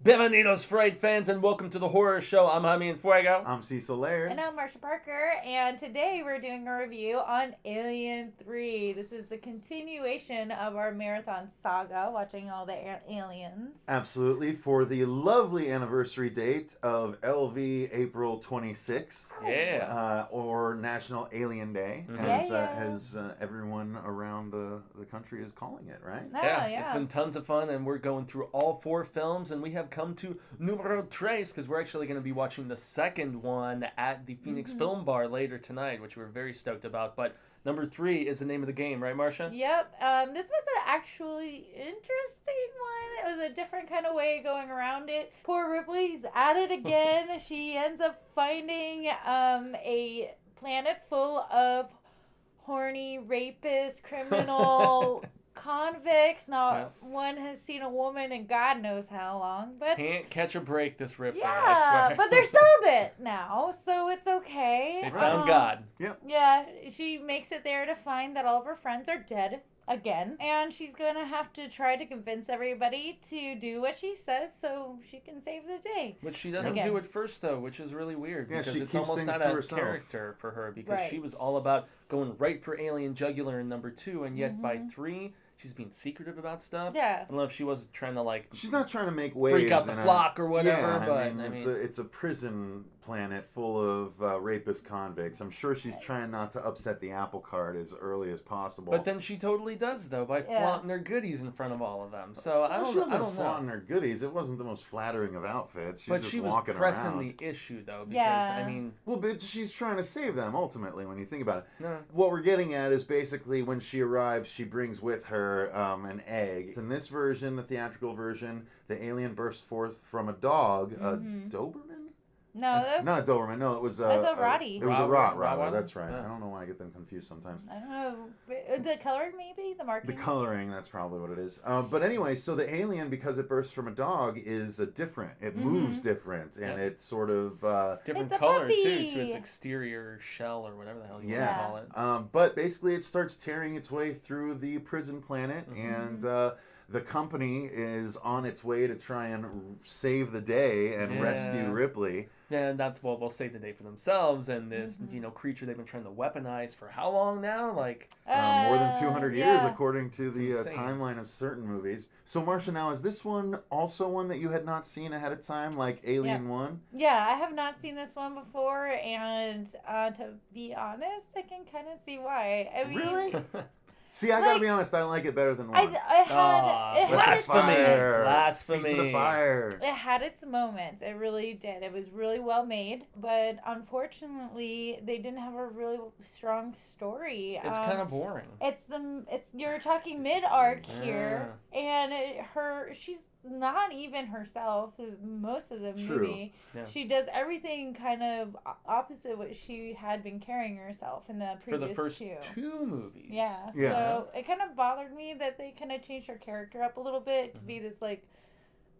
Bienvenidos, Fright fans, and welcome to the horror show. I'm Jaime and Fuego. I'm Cecil, Laird. And I'm Marcia Parker, and today we're doing a review on Alien 3. This is the continuation of our marathon saga, watching all the aliens. Absolutely, for the lovely anniversary date of LV April 26th. Yeah. Or National Alien Day, as everyone around the country is calling it, right? Yeah, it's been tons of fun, and we're going through all 4 films, and we have come to numero tres, because we're actually going to be watching the second one at the Phoenix Film Bar later tonight, which we're very stoked about. But number 3 is the name of the game, right, Marcia? Yep. This was an actually interesting one. It was a different kind of way of going around it. Poor Ripley's at it again. She ends up finding a planet full of horny, rapist, criminal convicts. Not one has seen a woman in God knows how long. But can't catch a break, this Ripley. Yeah, but they're celibate now, so it's okay. They found God. Yep. Yeah, she makes it there to find that all of her friends are dead again, and she's gonna have to try to convince everybody to do what she says so she can save the day. Which she doesn't do at first, though, which is really weird, Yeah, because she it's keeps almost things not to a herself. character for her, because she was all about going right for Alien Jugular in number 2, and yet by 3 she's being secretive about stuff. Yeah. I don't know if she wasn't trying to, like... She's not trying to make waves. Freak out the flock or whatever, yeah, but... I mean, it's a prison planet full of rapist convicts. I'm sure she's trying not to upset the apple cart as early as possible. But then she totally does, though, by flaunting her goodies in front of all of them. So I don't know. Flaunting her goodies. It wasn't the most flattering of outfits. She was pressing the issue, though, because, I mean... Well, but she's trying to save them, ultimately, when you think about it. No. What we're getting at is basically when she arrives, she brings with her an egg. In this version, the theatrical version, the alien bursts forth from a dog, a Doberman? No, that was... Not a Doberman, no, it was a Rottie. It was a Rottweiler, that's right. I don't know why I get them confused sometimes. I don't know. The coloring, maybe? The markings? The coloring, that's probably what it is. But anyway, so the alien, because it bursts from a dog, is different. It moves different, and it's sort of... different color, too, to its exterior shell, or whatever the hell you want to call it. But basically, it starts tearing its way through the prison planet, and... the company is on its way to try and save the day and rescue Ripley. Yeah, and that's, well, they'll save the day for themselves, and this, creature they've been trying to weaponize for how long now? Like... more than 200 years, according to the timeline of certain movies. So, Marcia, now, is this one also one that you had not seen ahead of time, like Alien 1? Yeah, I have not seen this one before, and to be honest, I can kind of see why. I mean, really? See, I gotta be honest, I like it better than 1. It had Blasphemy. Feet to the fire. It had its moments. It really did. It was really well made, but unfortunately, they didn't have a really strong story. It's kind of boring. You're talking mid-arc here, and she's not even herself most of the movie. Yeah. She does everything kind of opposite what she had been carrying herself in the previous for the first 2 movies. Yeah. So it kind of bothered me that they kind of changed her character up a little bit to be this like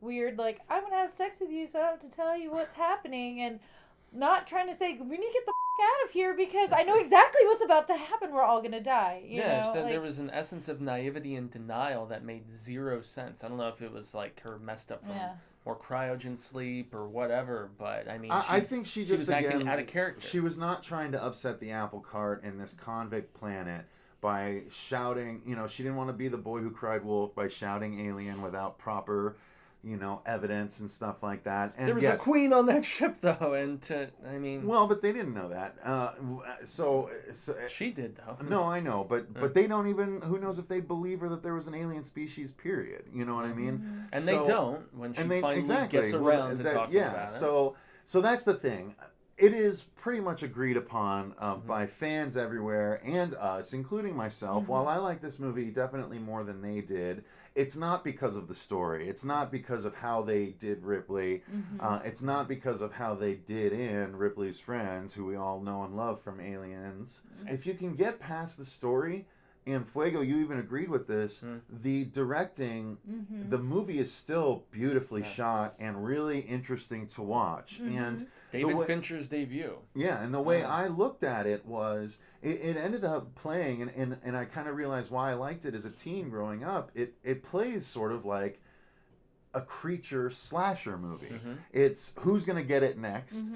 weird, like, I'm gonna have sex with you so I don't have to tell you what's happening, and not trying to say we need to get the out of here because I know exactly what's about to happen. We're all gonna die. You know? There was an essence of naivety and denial that made 0 sense. I don't know if it was like her messed up from more cryogen sleep or whatever, but I mean, I think she just was acting out of character. She was not trying to upset the apple cart in this convict planet by shouting. She didn't want to be the boy who cried wolf by shouting alien without proper evidence and stuff like that. And there was a queen on that ship, though, Well, but they didn't know that. So she did, though. No, I know, but they don't even... Who knows if they believe her that there was an alien species, period. You know what I mean? And they don't, when she finally gets around to talking about it. So that's the thing. It is pretty much agreed upon by fans everywhere and us, including myself. While I like this movie definitely more than they did, it's not because of the story. It's not because of how they did Ripley. It's not because of how they did in Ripley's Friends, who we all know and love from Aliens. If you can get past the story, and Fuego, you even agreed with this, the directing, the movie is still beautifully shot and really interesting to watch. And David Fincher's debut. Yeah, and the way I looked at it was, it ended up playing, and I kind of realized why I liked it as a teen growing up. It plays sort of like a creature slasher movie. Mm-hmm. It's who's going to get it next.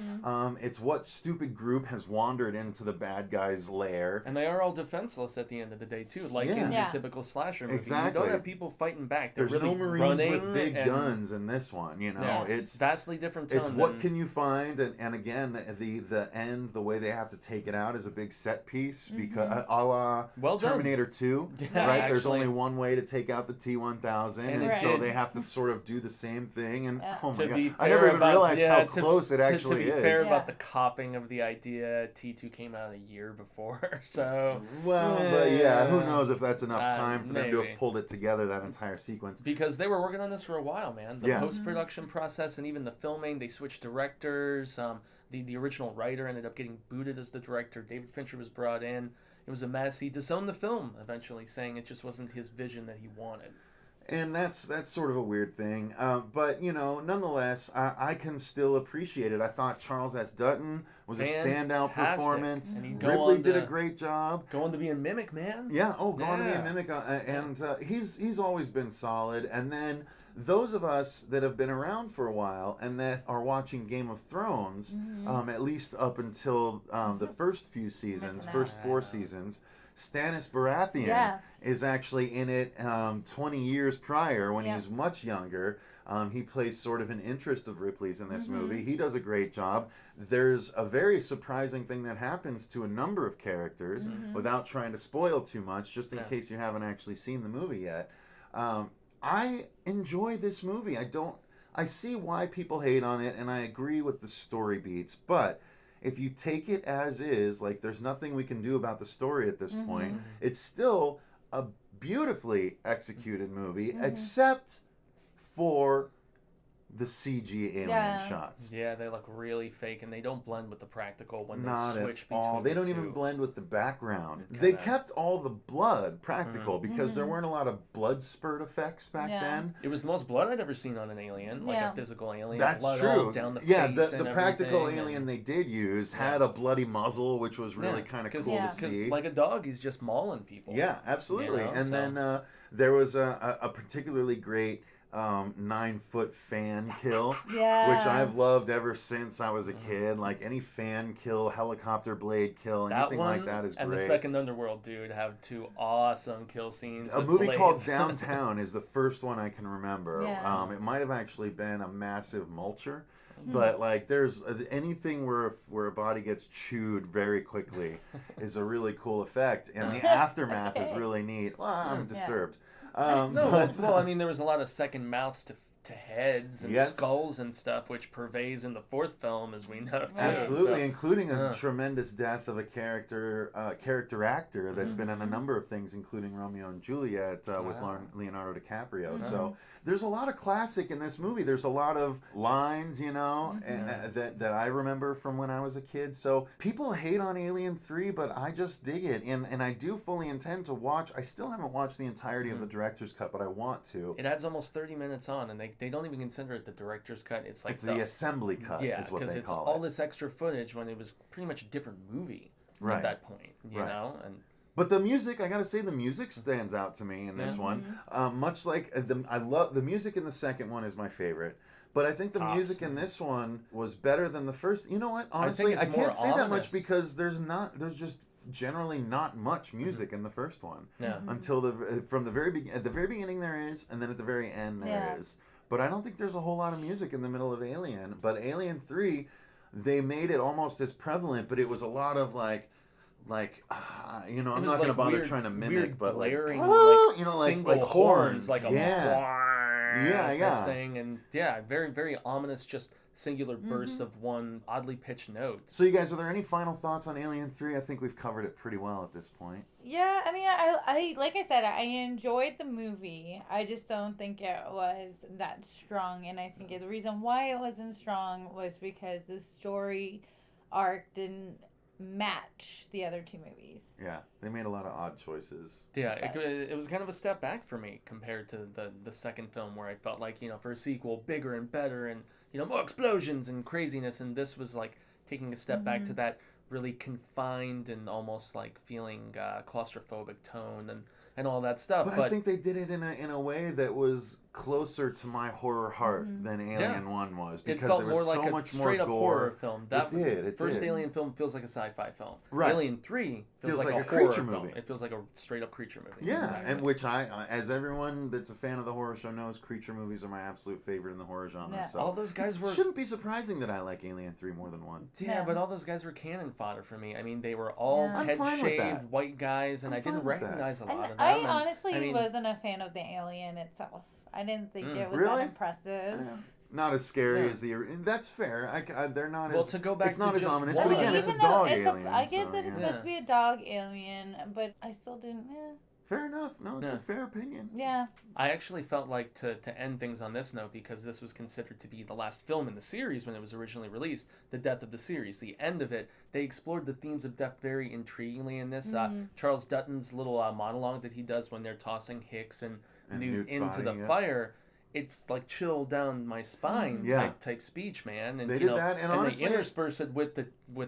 It's what stupid group has wandered into the bad guy's lair. And they are all defenseless at the end of the day, too, like in the typical slasher movie. Exactly. You don't have people fighting back. They're There's really no Marines running with big guns in this one, you know. Yeah. It's vastly different tone. It's what can you find, and again, the end, the way they have to take it out is a big set piece, because a la Terminator 2, right? There's only one way to take out the T-1000, and so they have to sort of do the same thing, and oh my God, I never even realized how close it actually is. To be fair about the copying of the idea, T2 came out a year before, so... Well, but who knows if that's enough time for them to have pulled it together, that entire sequence. Because they were working on this for a while, man. The post-production process and even the filming, they switched directors. The original writer ended up getting booted as the director. David Fincher was brought in. It was a mess. He disowned the film eventually, saying it just wasn't his vision that he wanted. And that's sort of a weird thing. But, you know, nonetheless, I can still appreciate it. I thought Charles S. Dutton was a standout performance. And Ripley did a great job. Going to be a Mimic, man. Yeah, going to be a Mimic. And he's always been solid. And then those of us that have been around for a while and that are watching Game of Thrones, at least up until the first few seasons, first 4 seasons, Stannis Baratheon is actually in it 20 years prior when he was much younger. He plays sort of an interest of Ripley's in this movie. He does a great job. There's a very surprising thing that happens to a number of characters without trying to spoil too much, just in case you haven't actually seen the movie yet. I enjoy this movie. I see why people hate on it, and I agree with the story beats, but if you take it as is, like there's nothing we can do about the story at this point, it's still a beautifully executed movie, except for the CG alien shots. Yeah, they look really fake, and they don't blend with the practical when Not they switch at all. between They the don't two. even blend with the background. They kept all the blood practical because there weren't a lot of blood spurt effects back then. It was the most blood I'd ever seen on an alien, like a physical alien. That's blood true. All down the face the practical alien they did use had a bloody muzzle, which was really kind of cool to see. Like a dog, he's just mauling people. Yeah, absolutely. You know, and then there was a particularly great 9-foot fan kill, which I've loved ever since I was a kid. Like any fan kill, helicopter blade kill, anything like that is great. And the second Underworld dude have 2 awesome kill scenes. A movie called Downtown is the first one I can remember. It might have actually been a massive mulcher. But like, there's anything where a body gets chewed very quickly is a really cool effect, and the aftermath is really neat. Well, I'm disturbed. Well, I mean, there was a lot of second mouths to heads and skulls and stuff, which pervades in the 4th film, as we know. Too. Absolutely, including a tremendous death of a character actor that's been in a number of things, including Romeo and Juliet with Leonardo DiCaprio. So there's a lot of classic in this movie. There's a lot of lines, you know, that I remember from when I was a kid. So people hate on Alien 3, but I just dig it. And I do fully intend to watch. I still haven't watched the entirety of the director's cut, but I want to. It adds almost 30 minutes on, and they don't even consider it the director's cut. It's like the assembly cut is what they call it. Yeah, because it's all this extra footage when it was pretty much a different movie at that point, you know? And but the music, I gotta say, the music stands out to me in this one. Much like I love the music in the second one is my favorite, but I think the music in this one was better than the first. You know what? Honestly, I can't say that much because there's just generally not much music in the first one. Until at the very beginning there is, and then at the very end there is. But I don't think there's a whole lot of music in the middle of Alien. But Alien 3, they made it almost as prevalent, but it was a lot of like you know, I'm not going to bother trying to mimic, but blaring, like you know, like horns, like a yeah, thing, and very, very ominous, just singular bursts of one oddly pitched note. So you guys, are there any final thoughts on Alien 3? I think we've covered it pretty well at this point. Yeah, I mean, I like I said, I enjoyed the movie. I just don't think it was that strong, and I think the reason why it wasn't strong was because the story arc didn't match the other 2 movies. Yeah, they made a lot of odd choices. Yeah, it was kind of a step back for me compared to the second film, where I felt like, you know, for a sequel, bigger and better and, you know, more explosions and craziness, and this was like taking a step back to that really confined and almost like feeling claustrophobic tone. And and all that stuff. But I think they did it in a way that was closer to my horror heart than Alien 1 was, because it felt there was more so like a much more straight up gore. horror film. That It first did. Alien film feels like a sci-fi film. Right. Alien 3 feels like a creature horror movie. film. It feels like a straight up creature movie. Yeah, Exactly. and which as everyone that's a fan of the horror show knows, creature movies are my absolute favorite in the horror genre. Yeah. So All those guys it were... shouldn't be surprising that I like Alien 3 more than 1. Yeah, but all those guys were cannon fodder for me. I mean, they were all Yeah. I'm fine with that. head-shaved white guys, and I'm I didn't fine with that. recognize a lot of them. I and, honestly I mean, wasn't a fan of the Alien itself. I didn't think it was Really? that impressive. Not as scary Yeah. as the. That's fair. They're not Well, as. to go back it's not to as just ominous, one- but again, it's a even though dog it's alien. I get so, that it's yeah. supposed to be a dog alien, but I still didn't. Fair enough. No, it's Yeah. a fair opinion. Yeah. I actually felt like to end things on this note, because this was considered to be the last film in the series when it was originally released, the death of the series, the end of it. They explored the themes of death very intriguingly in this. Charles Dutton's little monologue that he does when they're tossing Hicks and Newt into the fire. It's like chill down my spine type speech, man. And They you did know, that, and honestly, they intersperse it with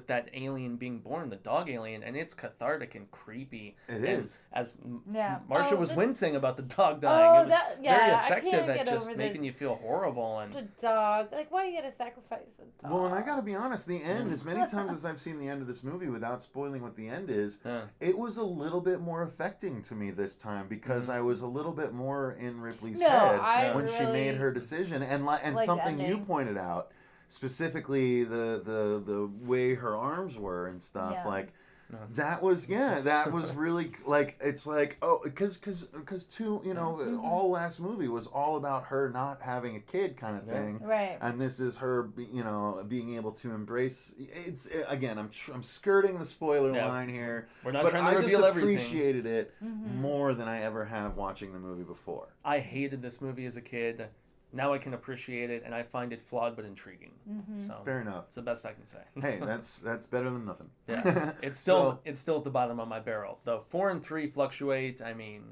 that alien being born, the dog alien, and it's cathartic and creepy. It is. As Yeah. Marcia Oh, was this- wincing about the dog dying. It was that- yeah, very I effective can't at get just over making you feel horrible. And The dog. Like, why do you gotta sacrifice a dog? Well, and I gotta be honest, the end, as many times as I've seen the end of this movie without spoiling what the end is, it was a little bit more affecting to me this time, because I was a little bit more in Ripley's head when she made her decision, and something you pointed out, specifically the way her arms were and stuff, like. That was really like, it's like, oh, because too, you know, all last movie was all about her not having a kid kind of thing, right? And this is her, you know, being able to embrace. It's again, I'm skirting the spoiler line here, we're not but trying to I reveal just everything. appreciated it more than I ever have watching the movie before. I hated this movie as a kid. Now I can appreciate it, and I find it flawed but intriguing. So Fair enough. It's the best I can say. Hey, that's better than nothing. Yeah, it's still at the bottom of my barrel. Though 4 and 3 fluctuate. I mean,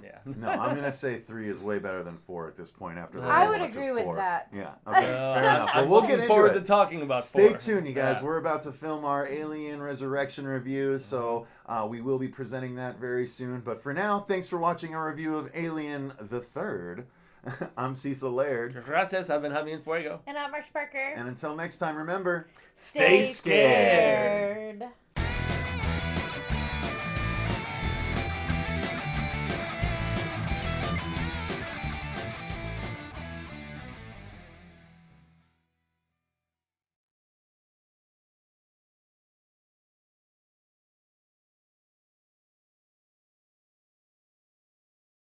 yeah. No, I'm gonna say 3 is way better than 4 at this point. After the I would rewatch of agree with 4. that. Yeah. Okay. Fair enough. Well, I'm we'll looking get forward into to it. talking about Stay 4. tuned, you guys. Yeah. We're about to film our Alien Resurrection review, so we will be presenting that very soon. But for now, thanks for watching our review of Alien the Third. I'm Cecil Laird. Gracias, I've been Jaime Fuego. And I'm Marcia Parker. And until next time, remember, Stay scared.